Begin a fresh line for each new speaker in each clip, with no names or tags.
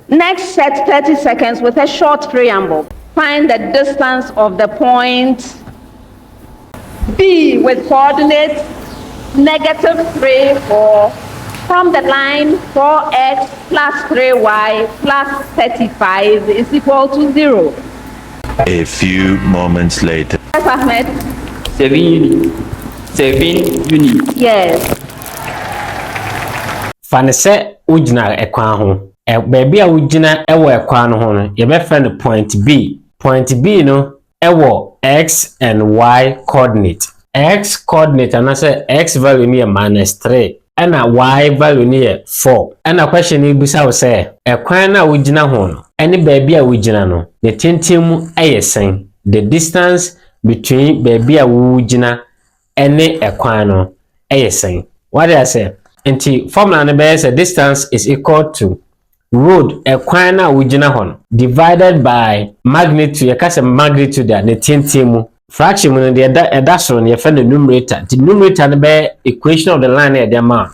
Next, set 30 seconds with a short preamble. Find the distance of the point B with coordinates -3, 4 from the line 4x plus 3y plus 35 is equal to 0.
A few moments later.
Yes, Ahmed?
7 units. 7 units.
Yes.
Fanese ujina ekwan ho. Baby a ujina ewo ekwan ho no, ye be friend point B. Point B no ewo x and y coordinate. X coordinate anase x value ni -3 and y value ni 4. And a question ni bisa wo say ekwan na ujina ho no, any baby a ujina no, the tintim ayesen. The distance between baby a ujina and ekwan no ayesen. What did I say? Nti formula na be say distance is equal to road ekwan na ujina ho divided by magnitude. Yakase magnitude da ne tintim fraction mu the that's on your friend the numerator. The numerator na be equation of the line e dey ma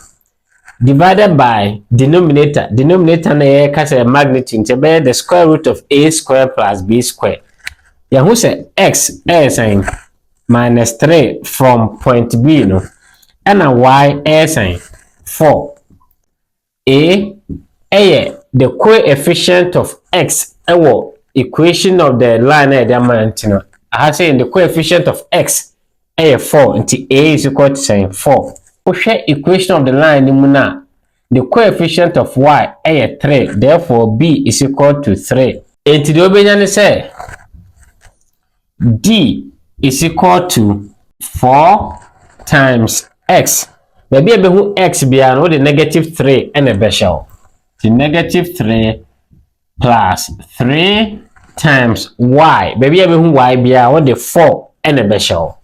divided by denominator. Denominator na yakase magnitude nti be the square root of a square plus b square. Ya who say x is saying -3 from point B no and y is saying 4. A the coefficient of x equation of the line at the amount. I have saying the coefficient of x 4 until a is equal to saying 4. Okay, equation of the line the coefficient of y 3, therefore b is equal to 3. Until the obedience say d is equal to 4 times x. Maybe be who x be an the -3 and a beshel. The -3 plus 3 times y. Maybe be who y be an the 4 and a beshel.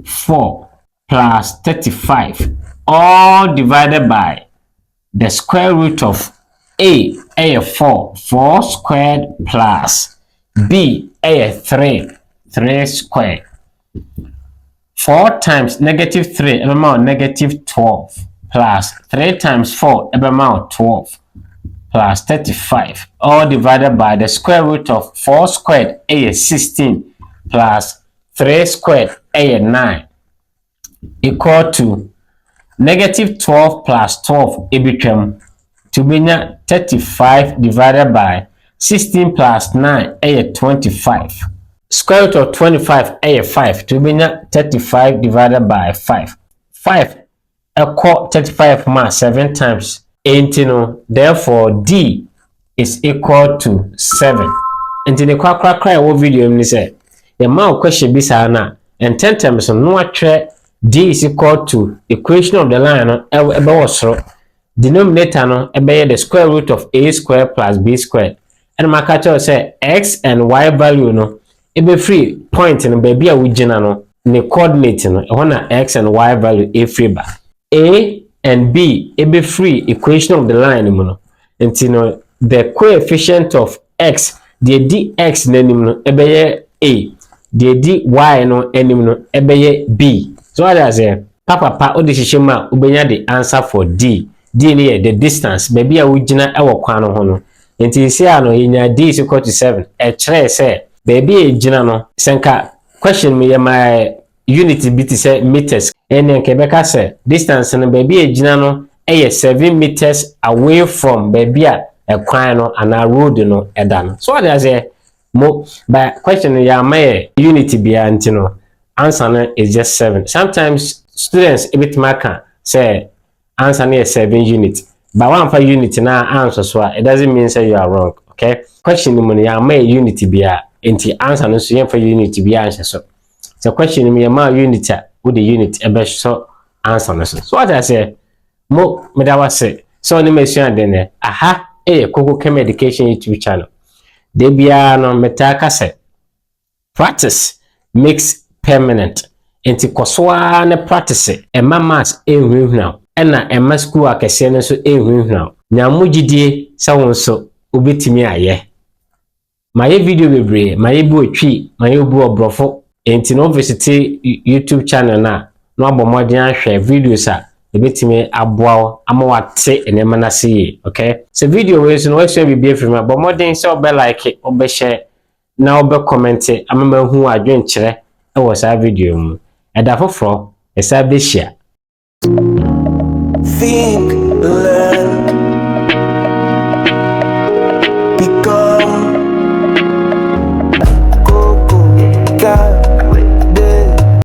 4 plus 35. All divided by the square root of a 4. 4 squared plus b 3 squared. 4 times -3 amount -12 plus 3 times 4 amount 12 plus 35 all divided by the square root of 4 squared 16 plus 3 squared 9 equal to -12 plus 12 ebitwam to be 35 divided by 16 plus 9 25. Square root of 25 5 to be 35 divided by 5. 5 equal 35 minus 7 times 18. Therefore, D is equal to 7. And in the cry video, you say the amount question be sana and 10 times no D is equal to equation of the line denominator no the square root of a square plus b square. And my catcher say x and y value no. Ebe free point in baby a ujina no ne coordinate no na x and y value a free ba a and b ebe free equation of the line no nti no the coefficient of x the dx nanim no ebe ye a the dy no anim no ebe ye b. So what I say papa o de hihema ubenya the answer for d ne the distance baby a ujina ewo kwan no ho no nti isi ano yenya d is equal to 7 e kire say baby ejina no senka question me my unit bit say meters ene kebeka say distance no baby ejina no 7 meters away from baby a ekwan no ana road no eda no. So what I say mo by question ya my unit bia ntino answer no is just 7. Sometimes students a bit marker say answer no is 7 units but one for unit na answer so it doesn't mean say you are wrong. Okay, question mo ya my unit bia enti answer no so yen for unit bi answer so. So question me ma unit with the unit e be so answer no so. So what I say mo me da wase so ni me sua de ne aha KokoChem education YouTube channel. De bia no metaka say practice makes permanent. Enti kosoa ne practice e mamas ehunhuna e na e ma school akese no so ehunhuna. Nya mugidie sa won so obetimi aye. My video bebre, my bu etwi, my bu obrofo enti no visit YouTube channel na no abomoden ahwe videos a ebetime aboa ama wate enema na se okay so video we so no we share bibia free ma but modern say obe like obe share na obe comment ama ma hu adwen kire e wo sa video mu eda foforo e sa be share think